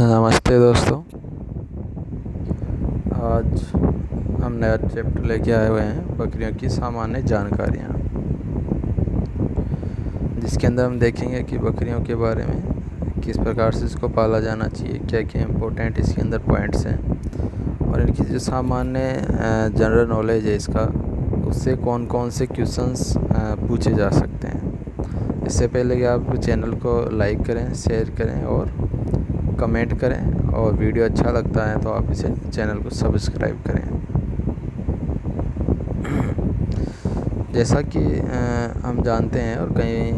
नमस्ते दोस्तों। आज हम नया चैप्टर लेके आए हुए हैं, बकरियों की सामान्य जानकारियाँ, जिसके अंदर हम देखेंगे कि बकरियों के बारे में किस प्रकार से इसको पाला जाना चाहिए, क्या क्या इम्पोर्टेंट इसके अंदर पॉइंट्स हैं और इनकी जो सामान्य जनरल नॉलेज है इसका, उससे कौन कौन से क्वेश्चंस पूछे जा सकते हैं। इससे पहले कि आप चैनल को लाइक करें, शेयर करें और कमेंट करें, और वीडियो अच्छा लगता है तो आप इसे चैनल को सब्सक्राइब करें। जैसा कि हम जानते हैं और कई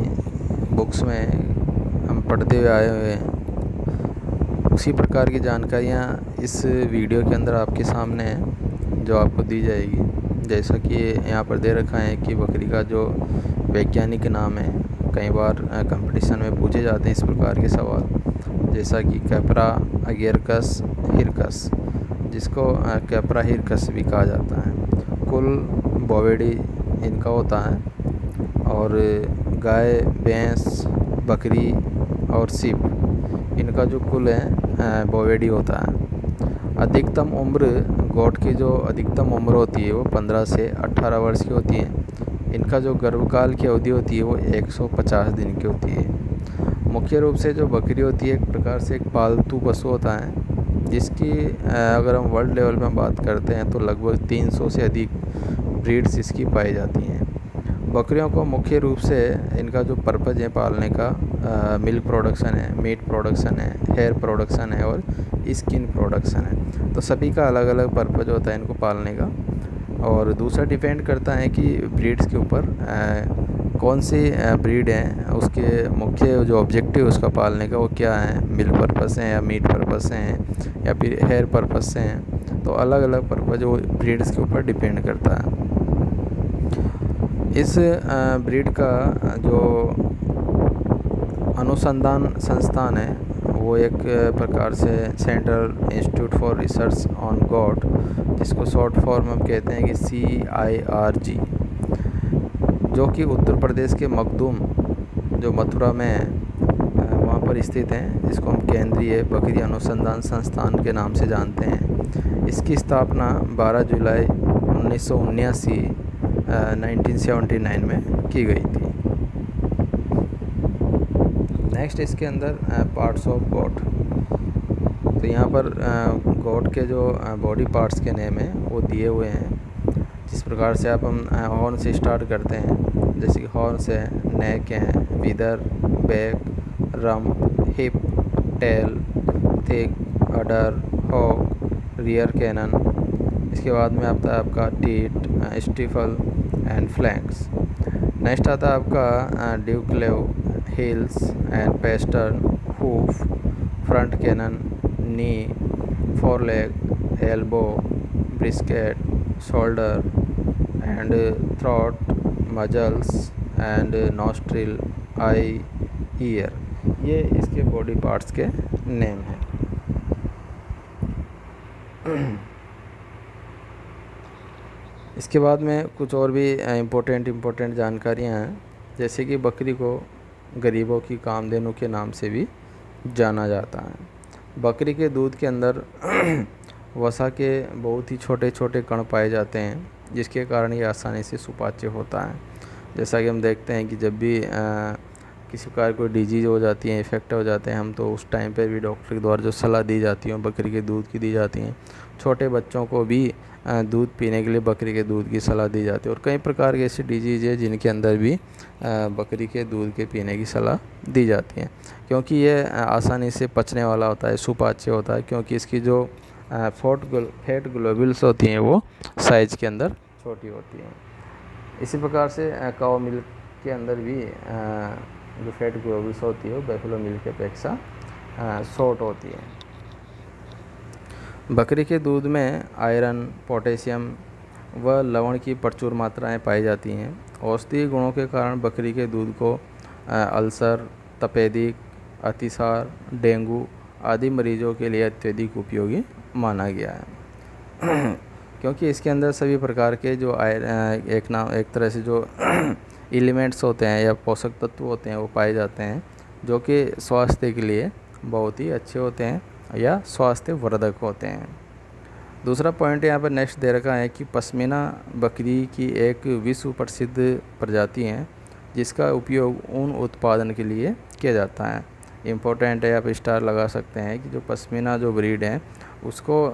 बुक्स में हम पढ़ते हुए आए हुए हैं, उसी प्रकार की जानकारियाँ इस वीडियो के अंदर आपके सामने हैं जो आपको दी जाएगी। जैसा कि यहाँ पर दे रखा है कि बकरी का जो वैज्ञानिक नाम है, कई बार कंपटीशन में पूछे जाते हैं इस प्रकार के सवाल, जैसा कि कैपरा अगेरकस हिरकस, जिसको कैपरा हिरकस भी कहा जाता है। कुल बोवेडी इनका होता है, और गाय, भैंस, बकरी और सीप, इनका जो कुल है बोवेडी होता है। अधिकतम उम्र गोट की जो अधिकतम उम्र होती है वो 15 से 18 वर्ष की होती है। इनका जो गर्भकाल की अवधि होती है वो 150 दिन की होती है। मुख्य रूप से जो बकरी होती है एक प्रकार से एक पालतू पशु होता है, जिसकी अगर हम वर्ल्ड लेवल में बात करते हैं तो लगभग 300 से अधिक ब्रीड्स इसकी पाई जाती हैं। बकरियों को मुख्य रूप से इनका जो पर्पज़ है पालने का, मिल्क प्रोडक्शन है, मीट प्रोडक्शन है, हेयर प्रोडक्शन है और स्किन प्रोडक्शन है। तो सभी का अलग अलग पर्पज़ होता है इनको पालने का। और दूसरा डिपेंड करता है कि ब्रीड्स के ऊपर कौन सी ब्रीड है, उसके मुख्य जो ऑब्जेक्टिव उसका पालने का वो क्या है, मिल्क पर्पस है या मीट पर्पस से हैं या फिर हेयर पर्पस से हैं। तो अलग अलग पर्पज़ वो ब्रीड्स के ऊपर डिपेंड करता है। इस ब्रीड का जो अनुसंधान संस्थान है वो एक प्रकार से central institute for research on got, जिसको शॉर्ट फॉर्म हम कहते हैं कि CIRG, जो कि उत्तर प्रदेश के मखदूम जो मथुरा में है वहाँ पर स्थित हैं, जिसको हम केंद्रीय बकरी अनुसंधान संस्थान के नाम से जानते हैं। इसकी स्थापना 12 जुलाई 1979 1979 में की गई थी। नेक्स्ट इसके अंदर पार्ट्स ऑफ गॉट, तो यहाँ पर गॉट के जो बॉडी पार्ट्स के नेम हैं वो दिए हुए हैं। जिस प्रकार से हम हॉर्न से स्टार्ट करते हैं, जैसे कि हॉर्न से नेक है, wither, back, rump, hip, tail, thigh, udder, hock, rear cannon. इसके बाद में आता है आपका teat, stifle and flanks. Next आता है आपका dewclaw, heels and pastern, hoof, front cannon, knee, foreleg, elbow, brisket, shoulder and throat, muzzles and nostril, eye, ear. ये इसके बॉडी पार्ट्स के नेम हैं। इसके बाद में कुछ और भी इम्पोर्टेंट जानकारियाँ हैं, जैसे कि बकरी को गरीबों की कामधेनु के नाम से भी जाना जाता है। बकरी के दूध के अंदर वसा के बहुत ही छोटे छोटे कण पाए जाते हैं, जिसके कारण ये आसानी से सुपाच्य होता है। जैसा कि हम देखते हैं कि जब भी किसी प्रकार कोई डिजीज़ हो जाती है, इफ़ेक्ट हो जाते हैं हम, तो उस टाइम पर भी डॉक्टर के द्वारा जो सलाह दी जाती है बकरी के दूध की दी जाती हैं। छोटे बच्चों को भी दूध पीने के लिए बकरी के दूध की सलाह दी जाती है। और कई प्रकार के ऐसी डिजीज़ है जिनके अंदर भी बकरी के दूध के पीने की सलाह दी जाती है, क्योंकि ये आसानी से पचने वाला होता है, सुपाच्य होता है, क्योंकि इसकी जो फैट ग्लोबुल्स होती हैं वो साइज़ के अंदर छोटी होती हैं। इसी प्रकार से काऊ मिल्क के अंदर भी जो फैट ग्लोबुल्स होती है वो बैफलो मिल्क की अपेक्षा शॉर्ट होती है। बकरी के दूध में आयरन, पोटेशियम व लवण की प्रचुर मात्राएं पाई जाती हैं। औषधीय गुणों के कारण बकरी के दूध को अल्सर, तपेदिक, अतिसार, डेंगू आदि मरीजों के लिए अत्यधिक उपयोगी माना गया है। क्योंकि इसके अंदर सभी प्रकार के जो एक तरह से जो एलिमेंट्स होते हैं या पोषक तत्व होते हैं वो पाए जाते हैं, जो कि स्वास्थ्य के लिए बहुत ही अच्छे होते हैं या स्वास्थ्य वर्धक होते हैं। दूसरा पॉइंट यहाँ पर नेक्स्ट दे रखा है कि पश्मीना बकरी की एक विश्व प्रसिद्ध प्रजाति है जिसका उपयोग ऊन उत्पादन के लिए किया जाता है। इम्पोर्टेंट है, आप स्टार लगा सकते हैं कि जो पश्मीना जो ब्रीड है उसको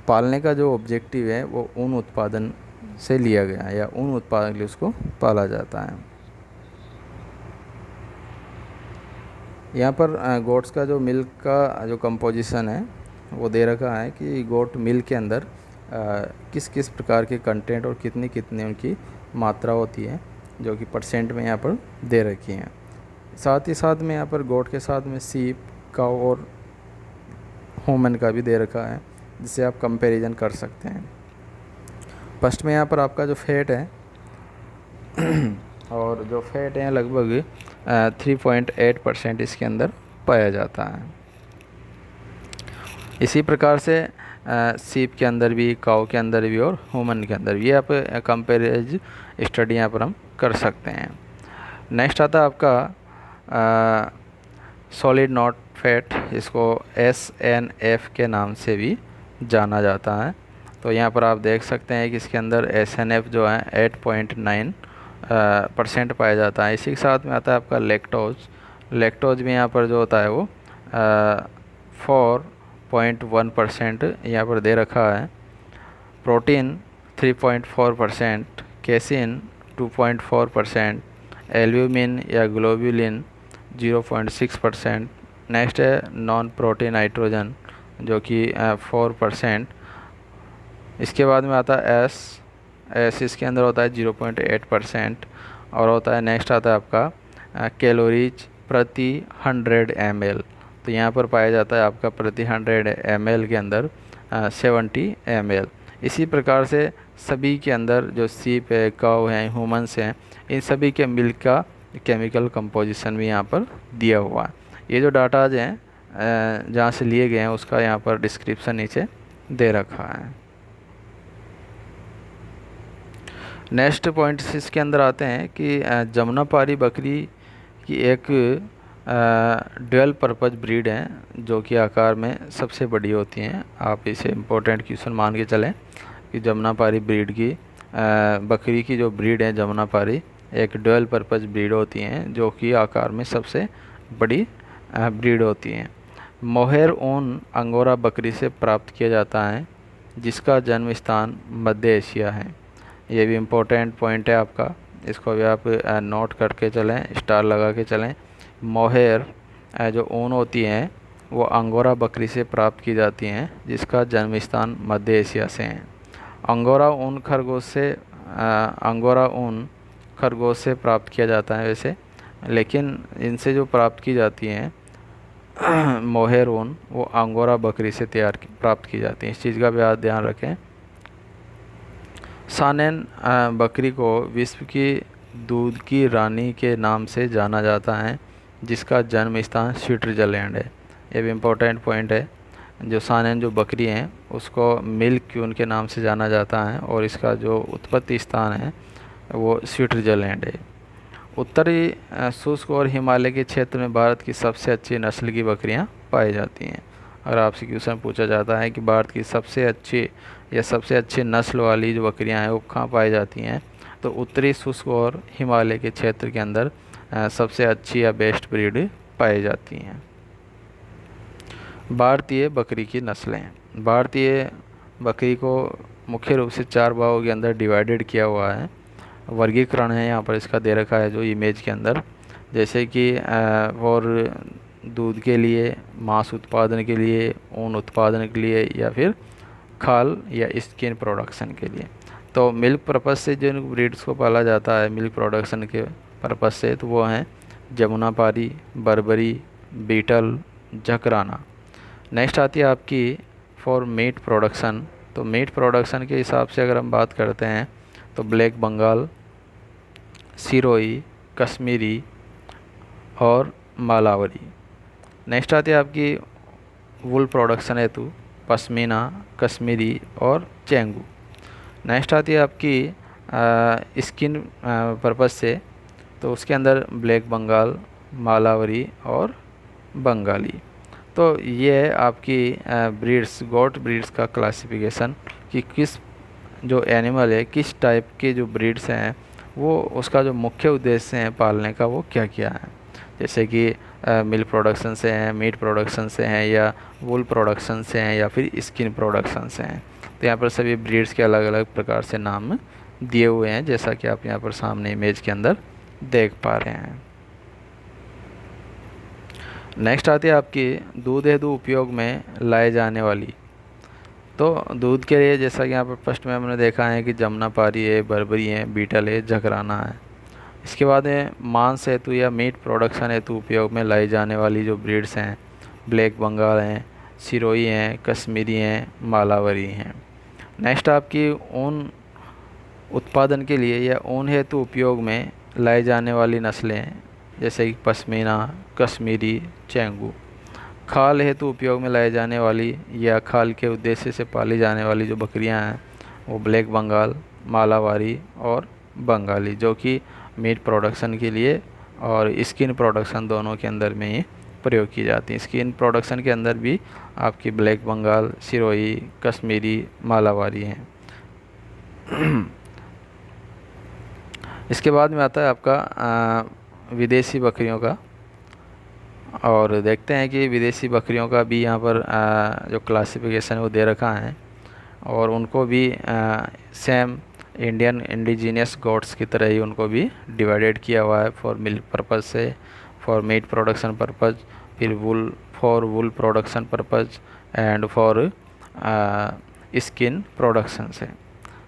पालने का जो ऑब्जेक्टिव है वो ऊन उत्पादन से लिया गया है या ऊन उत्पादन के लिए उसको पाला जाता है। यहाँ पर गोट्स का जो मिल्क का जो कंपोजिशन है वो दे रखा है कि गोट मिल्क के अंदर किस किस प्रकार के कंटेंट और कितनी कितनी उनकी मात्रा होती है, जो कि परसेंट में यहाँ पर दे रखी हैं। साथ ही साथ में यहाँ पर गोट के साथ में सीप, काऊ और ह्यूमन का भी दे रखा है, जिससे आप कंपैरिजन कर सकते हैं। फर्स्ट में यहाँ पर आपका जो फैट है और जो फैट है लगभग 3.8% इसके अंदर पाया जाता है। इसी प्रकार से सीप के अंदर भी, काऊ के अंदर भी और ह्यूमन के अंदर भी, ये आप कंपेरिज स्टडी यहाँ पर हम कर सकते हैं। नेक्स्ट आता है आपका सॉलिड नॉट फैट, इसको SNF के नाम से भी जाना जाता है। तो यहाँ पर आप देख सकते हैं कि इसके अंदर SNF जो है 8.9% पाया जाता है। इसी के साथ में आता है आपका लैक्टोज भी यहाँ पर जो होता है वो 4.1% यहाँ पर दे रखा है। प्रोटीन 3.4%, कैसिन 2.4%, एल्ब्यूमिन या ग्लोब्यूलिन 0.6%। नेक्स्ट है नॉन प्रोटीन नाइट्रोजन जो कि 4%। इसके बाद में आता है एस इसके अंदर होता है 0.8% और होता है। नेक्स्ट आता है आपका कैलोरीज प्रति 100 ml, तो यहाँ पर पाया जाता है आपका प्रति 100 ml के अंदर 70 ml। इसी प्रकार से सभी के अंदर जो सीप है, काऊ हैं, ह्यूमन्स हैं, इन सभी के मिल्क का केमिकल कंपोजिशन भी यहाँ पर दिया हुआ है। ये जो डाटाज हैं जहाँ से लिए गए हैं उसका यहाँ पर डिस्क्रिप्शन नीचे दे रखा है। नेक्स्ट पॉइंट इसके अंदर आते हैं कि जमुनापारी बकरी की एक ड्यूअल पर्पज ब्रीड है जो कि आकार में सबसे बड़ी होती हैं। आप इसे इम्पोर्टेंट क्वेश्चन मान के चलें कि जमुनापारी ब्रीड की बकरी की जो ब्रीड है जमुनापारी एक ड्यूअल पर्पज ब्रीड होती हैं जो कि आकार में सबसे बड़ी ब्रीड होती हैं। मोहेर ऊन अंगोरा बकरी से प्राप्त किया जाता है जिसका जन्म स्थान मध्य एशिया है। ये भी इम्पोर्टेंट पॉइंट है आपका, इसको भी आप नोट करके चलें, स्टार लगा के चलें। मोहेर जो ऊन होती हैं वो अंगोरा बकरी से प्राप्त की जाती हैं जिसका जन्म स्थान मध्य एशिया से है। अंगोरा ऊन खरगोश से प्राप्त किया जाता है वैसे, लेकिन इनसे जो प्राप्त की जाती हैं मोहेर ऊन वो अंगोरा बकरी से प्राप्त की जाती है। इस चीज़ का भी आप ध्यान रखें। सानेन बकरी को विश्व की दूध की रानी के नाम से जाना जाता है जिसका जन्म स्थान स्विट्जरलैंड है। ये भी इम्पोर्टेंट पॉइंट है। जो सानेन जो बकरी हैं उसको मिल्क क्यून के नाम से जाना जाता है और इसका जो उत्पत्ति स्थान है वो स्विट्जरलैंड है। उत्तरी शुष्क और हिमालय के क्षेत्र में भारत की सबसे अच्छी नस्ल की बकरियां पाई जाती हैं। अगर आपसे क्वेश्चन पूछा जाता है कि भारत की सबसे अच्छी नस्ल वाली जो बकरियां हैं वो कहाँ पाई जाती हैं, तो उत्तरी शुष्क और हिमालय के क्षेत्र के अंदर सबसे अच्छी या बेस्ट ब्रीड पाई जाती हैं। भारतीय बकरी की नस्लें। भारतीय बकरी को मुख्य रूप से 4 भागों के अंदर डिवाइडेड किया हुआ है। वर्गीकरण है यहाँ पर इसका दे रखा है जो इमेज के अंदर, जैसे कि और दूध के लिए, मांस उत्पादन के लिए, ऊन उत्पादन के लिए या फिर खाल या स्किन प्रोडक्शन के लिए। तो मिल्क पर्पस से जिन ब्रीड्स को पाला जाता है मिल्क प्रोडक्शन के पर्पस से, तो वो हैं जमुनापारी, बर्बरी, बीटल, झकराना। नेक्स्ट आती है आपकी फॉर मीट प्रोडक्शन। तो मीट प्रोडक्शन के हिसाब से अगर हम बात करते हैं तो ब्लैक बंगाल, सिरोही, कश्मीरी और मालावरी। नेक्स्ट आती है आपकी वुल प्रोडक्शन हेतु पश्मीना, कश्मीरी और चेंगू। नेक्स्ट आती है आपकी स्किन पर्पस से, तो उसके अंदर ब्लैक बंगाल, मालावरी और बंगाली। तो ये है आपकी ब्रीड्स, गोट ब्रीड्स का क्लासिफिकेशन कि किस जो एनिमल है किस टाइप के जो ब्रीड्स हैं वो उसका जो मुख्य उद्देश्य है पालने का वो क्या क्या है। जैसे कि मिल्क प्रोडक्शन से हैं, मीट प्रोडक्शन से हैं, या वूल प्रोडक्शन से हैं, या फिर स्किन प्रोडक्शन से हैं। तो यहाँ पर सभी ब्रीड्स के अलग अलग प्रकार से नाम दिए हुए हैं, जैसा कि आप यहाँ पर सामने इमेज के अंदर देख पा रहे हैं। नेक्स्ट आती है आपकी दूध हेतु उपयोग में लाए जाने वाली। तो दूध के लिए जैसा कि यहाँ पर फर्स्ट में हमने देखा है कि जमुनापारी है, बर्बरी है, बीटल है, जकराना है। इसके बाद है मांस हेतु या मीट प्रोडक्शन हेतु उपयोग में लाई जाने वाली जो ब्रीड्स हैं, ब्लैक बंगाल हैं, सिरोही हैं, कश्मीरी हैं, मालावरी हैं। नेक्स्ट आपकी ऊन उत्पादन के लिए या ऊन हेतु उपयोग में लाई जाने वाली नस्लें, जैसे कि पश्मीना, कश्मीरी, चेंगू। खाल हेतु उपयोग में लाई जाने वाली या खाल के उद्देश्य से पाली जाने वाली जो बकरियां हैं वो ब्लैक बंगाल, मालावारी और बंगाली, जो कि मीट प्रोडक्शन के लिए और स्किन प्रोडक्शन दोनों के अंदर में ही प्रयोग की जाती है। स्किन प्रोडक्शन के अंदर भी आपकी ब्लैक बंगाल, सिरोही, कश्मीरी, मालावारी हैं। इसके बाद में आता है आपका विदेशी बकरियों का, और देखते हैं कि विदेशी बकरियों का भी यहाँ पर जो क्लासिफिकेशन है वो दे रखा है, और उनको भी सेम इंडियन इंडिजीनियस गोट्स की तरह ही उनको भी डिवाइडेड किया हुआ है फॉर मिल्क पर्पज़ से, फॉर मीट प्रोडक्शन पर्पज़, फिर वूल production purpose and for skin production से।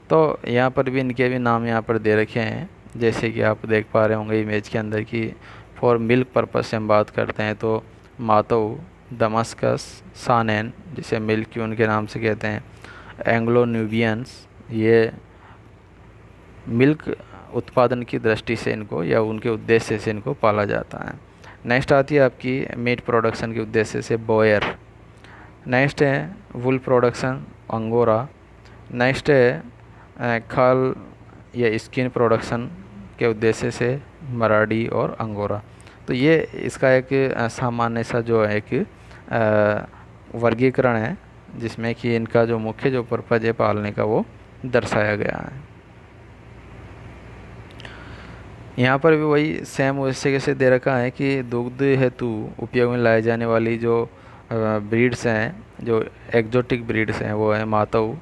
तो यहाँ पर भी इनके भी नाम यहाँ पर दे रखे हैं, जैसे कि आप देख पा रहे होंगे इमेज के अंदर कि फॉर मिल्क पर्पज़ से हम बात करते हैं तो मातऊ, दमास्कस, सानेन जिसे मिल्क क्यून के नाम से कहते हैं, एंग्लो न्यूबियंस, ये मिल्क उत्पादन की दृष्टि से इनको या उनके उद्देश्य से इनको पाला जाता है। नेक्स्ट आती है आपकी मीट प्रोडक्शन के उद्देश्य से बोयर। नेक्स्ट है वुल प्रोडक्शन, अंगोरा। नेक्स्ट है खाल या स्किन प्रोडक्शन के उद्देश्य से मराठी और अंगोरा। तो ये इसका एक सामान्य सा जो है एक वर्गीकरण है, जिसमें कि इनका जो मुख्य जो पर्पज़ है पालने का वो दर्शाया गया है। यहाँ पर भी वही सेम उस जगह से दे रखा है कि दुग्ध हेतु उपयोग में लाए जाने वाली जो ब्रीड्स हैं, जो एक्जोटिक ब्रीड्स हैं, वो है मातऊ,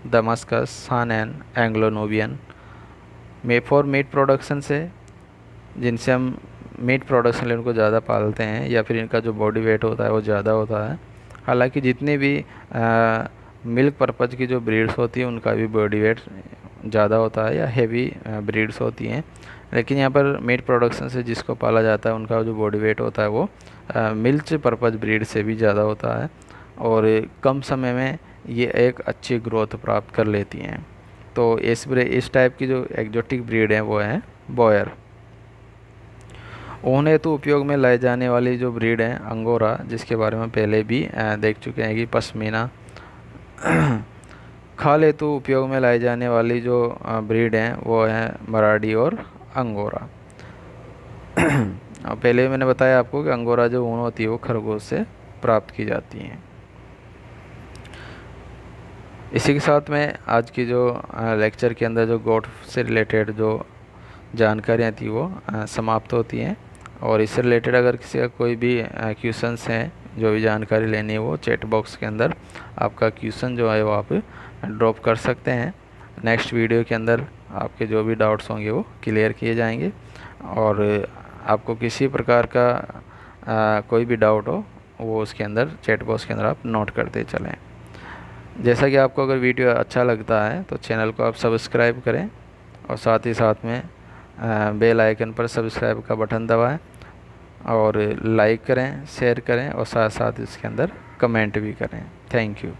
दमास्कस, सानेन, Anglo Nubian. For meat production से, जिनसे हम मीट प्रोडक्शन उनको ज़्यादा पालते हैं, या फिर इनका जो बॉडी वेट होता है वो ज़्यादा होता है। हालांकि जितनी भी मिल्क पर्पज़ की जो ब्रीड्स होती हैं उनका भी बॉडी वेट ज़्यादा होता है या हेवी ब्रीड्स होती हैं, लेकिन यहाँ पर मीट प्रोडक्शन से जिसको पाला जाता है उनका जो बॉडी वेट होता है वो मिल्क पर्पज़ ब्रीड से भी ज़्यादा होता है, और कम समय में ये एक अच्छी ग्रोथ प्राप्त कर लेती हैं। तो इस टाइप की जो एक्जोटिक ब्रीड है वो है बोयर। ऊन हेतु उपयोग में लाए जाने वाली जो ब्रीड है अंगोरा, जिसके बारे में पहले भी देख चुके हैं कि पश्मीना। खाल हेतु उपयोग में लाई जाने वाली जो ब्रीड हैं वो है मराठी और अंगोरा। पहले मैंने बताया आपको कि अंगोरा जो ऊन होती है वो खरगोश से प्राप्त की जाती हैं। इसी के साथ में आज की जो लेक्चर के अंदर जो गोट से रिलेटेड जो जानकारियाँ थी वो समाप्त होती हैं, और इससे रिलेटेड अगर किसी का कोई भी क्वेश्चंस हैं, जो भी जानकारी लेनी है, वो चैट बॉक्स के अंदर आपका क्वेश्चन जो है वो आप ड्रॉप कर सकते हैं। नेक्स्ट वीडियो के अंदर आपके जो भी डाउट्स होंगे वो क्लियर किए जाएंगे, और आपको किसी प्रकार का कोई भी डाउट हो वो उसके अंदर चैट बॉक्स के अंदर आप नोट करते चलें। जैसा कि आपको अगर वीडियो अच्छा लगता है तो चैनल को आप सब्सक्राइब करें, और साथ ही साथ में बेल आइकन पर सब्सक्राइब का बटन दबाएं, और लाइक करें, शेयर करें, और साथ साथ इसके अंदर कमेंट भी करें। Thank you.